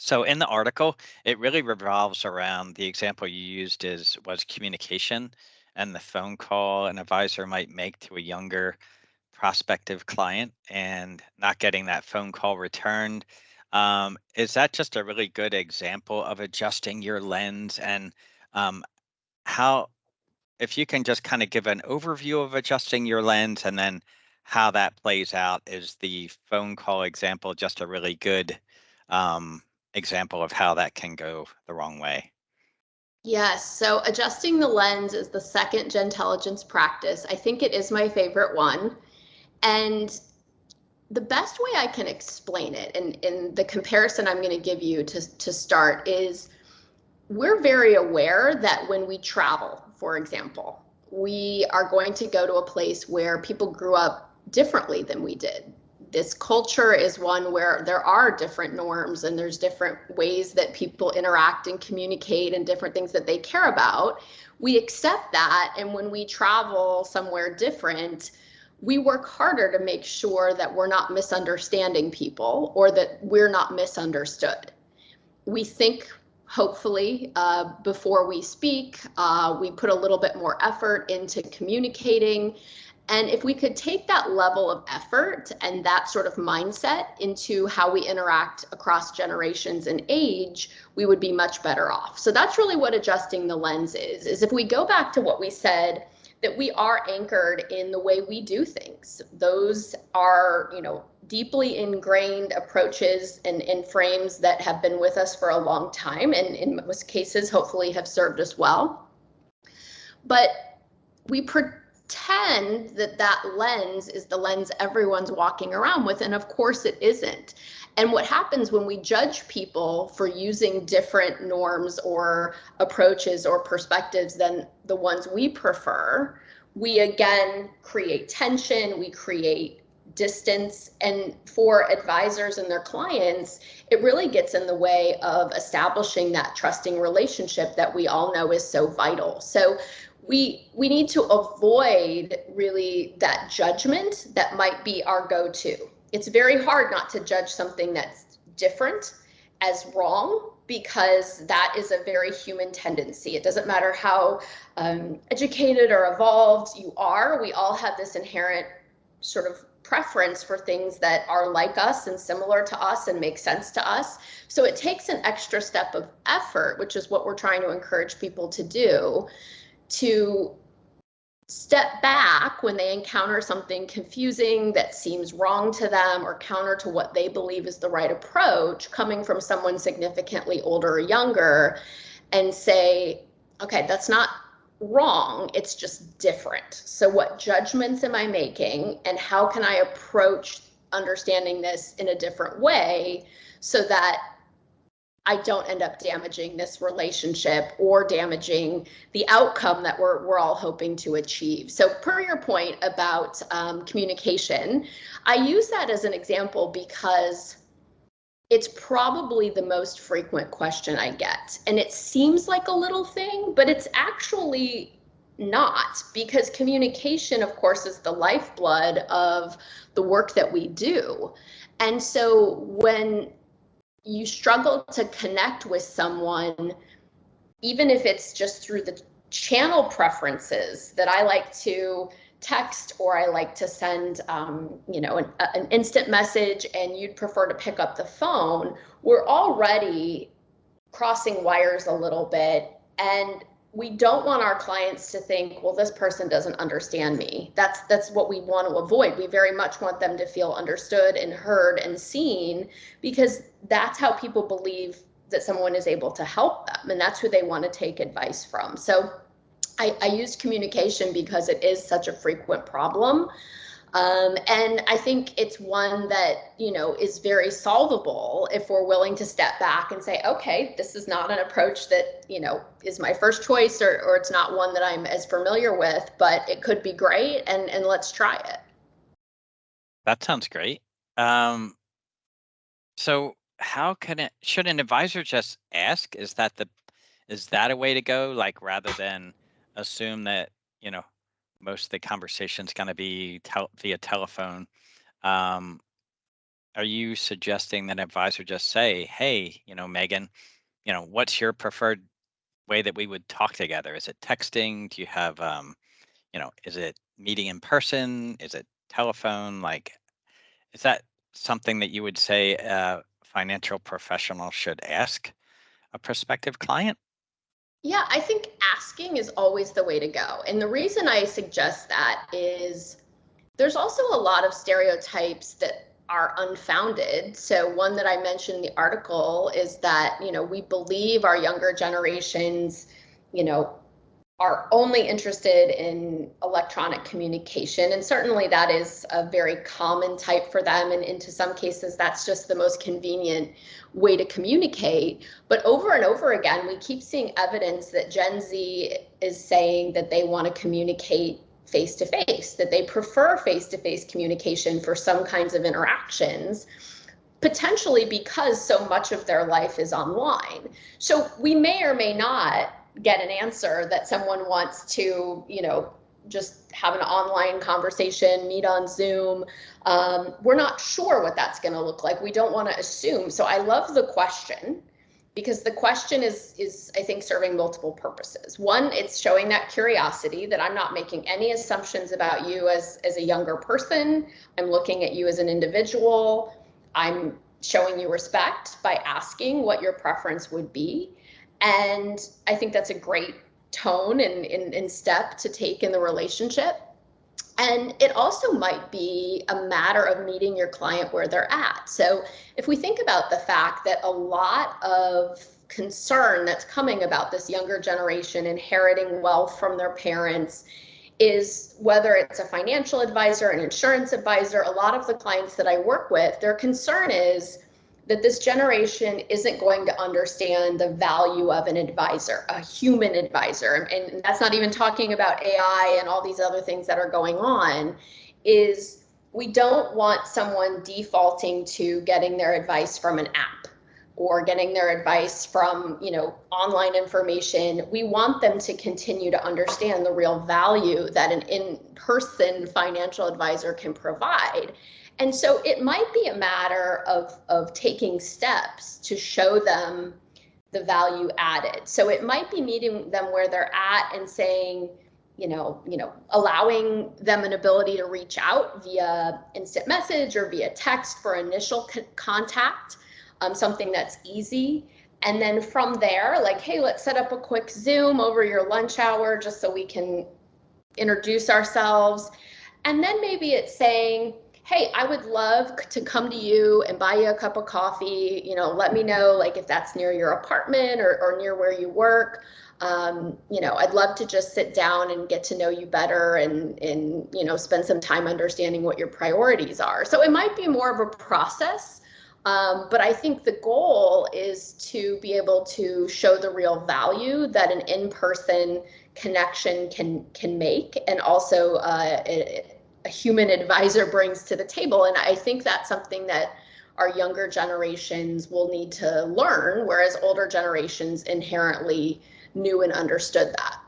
So in the article, it really revolves around the example you used was communication and the phone call an advisor might make to a younger prospective client and not getting that phone call returned. Is that just a really good example of adjusting your lens and um, how, if you can just kind of give an overview of adjusting your lens and then how that plays out, is the phone call example just a really good example of how that can go the wrong way? Yes, so adjusting the lens is the second Gentelligence practice. I think it is my favorite one. And the best way I can explain it, and in the comparison I'm going to give you to start, is we're very aware that when we travel, for example, we are going to go to a place where people grew up differently than we did. This culture is one where there are different norms and there's different ways that people interact and communicate and different things that they care about. We accept that, and when we travel somewhere different, we work harder to make sure that we're not misunderstanding people or that we're not misunderstood. We think, hopefully, before we speak, we put a little bit more effort into communicating. And if we could take that level of effort and that sort of mindset into how we interact across generations and age, we would be much better off. So that's really what adjusting the lens is if we go back to what we said, that we are anchored in the way we do things. Those are, deeply ingrained approaches and frames that have been with us for a long time, and in most cases, hopefully have served us well. But we pretend that that lens is the lens everyone's walking around with, and of course it isn't. And what happens when we judge people for using different norms or approaches or perspectives than the ones we prefer, we again create tension, we create distance, and for advisors and their clients, it really gets in the way of establishing that trusting relationship that we all know is so vital. So we need to avoid really that judgment that might be our go-to. It's very hard not to judge something that's different as wrong, because that is a very human tendency. It doesn't matter how educated or evolved you are, we all have this inherent sort of preference for things that are like us and similar to us and make sense to us. So it takes an extra step of effort, which is what we're trying to encourage people to do, to step back when they encounter something confusing that seems wrong to them or counter to what they believe is the right approach, coming from someone significantly older or younger, and say, okay, that's not wrong, it's just different. So what judgments am I making, and how can I approach understanding this in a different way so that I don't end up damaging this relationship or damaging the outcome that we're all hoping to achieve. So per your point about communication, I use that as an example because it's probably the most frequent question I get. And it seems like a little thing, but it's actually not, because communication, of course, is the lifeblood of the work that we do. And so when you struggle to connect with someone, even if it's just through the channel preferences that I like to text or I like to send, an instant message, and you'd prefer to pick up the phone, we're already crossing wires a little bit. And we don't want our clients to think, well, this person doesn't understand me. That's what we want to avoid. We very much want them to feel understood and heard and seen, because that's how people believe that someone is able to help them, and that's who they want to take advice from. So I use communication because it is such a frequent problem. And I think it's one that, is very solvable if we're willing to step back and say, okay, this is not an approach that, is my first choice, or it's not one that I'm as familiar with, but it could be great, and let's try it. That sounds great. So should an advisor just ask? Is that a way to go? Like, rather than assume that, most of the conversation is going to be via telephone. Um, Are you suggesting that an advisor just say, "Hey, Megan, what's your preferred way that we would talk together? Is it texting? Do you have, is it meeting in person? Is it telephone? Like, is that something that you would say a financial professional should ask a prospective client?" Yeah, I think asking is always the way to go. And the reason I suggest that is there's also a lot of stereotypes that are unfounded. So one that I mentioned in the article is that, we believe our younger generations, you know, are only interested in electronic communication. And certainly that is a very common type for them. And into some cases, that's just the most convenient way to communicate. But over and over again, we keep seeing evidence that Gen Z is saying that they want to communicate face to face, that they prefer face to face communication for some kinds of interactions, potentially because so much of their life is online. So we may or may not get an answer that someone wants to, just have an online conversation, meet on Zoom. We're not sure what that's going to look like. We don't want to assume. So I love the question, because the question is I think serving multiple purposes. One, it's showing that curiosity, that I'm not making any assumptions about you as a younger person. I'm looking at you as an individual. I'm showing you respect by asking what your preference would be. And I think that's a great tone and step to take in the relationship. And it also might be a matter of meeting your client where they're at. So if we think about the fact that a lot of concern that's coming about this younger generation inheriting wealth from their parents is whether it's a financial advisor, an insurance advisor, a lot of the clients that I work with, their concern is that this generation isn't going to understand the value of an advisor, a human advisor. And that's not even talking about AI and all these other things that are going on. Is we don't want someone defaulting to getting their advice from an app or getting their advice from, online information. We want them to continue to understand the real value that an in-person financial advisor can provide. And so it might be a matter of taking steps to show them the value added. So it might be meeting them where they're at and saying, allowing them an ability to reach out via instant message or via text for initial contact, something that's easy. And then from there, like, hey, let's set up a quick Zoom over your lunch hour just so we can introduce ourselves. And then maybe it's saying, hey, I would love to come to you and buy you a cup of coffee. Let me know, like, if that's near your apartment or near where you work. I'd love to just sit down and get to know you better and spend some time understanding what your priorities are. So it might be more of a process, but I think the goal is to be able to show the real value that an in-person connection can make, and also a human advisor brings to the table. And I think that's something that our younger generations will need to learn, whereas older generations inherently knew and understood that.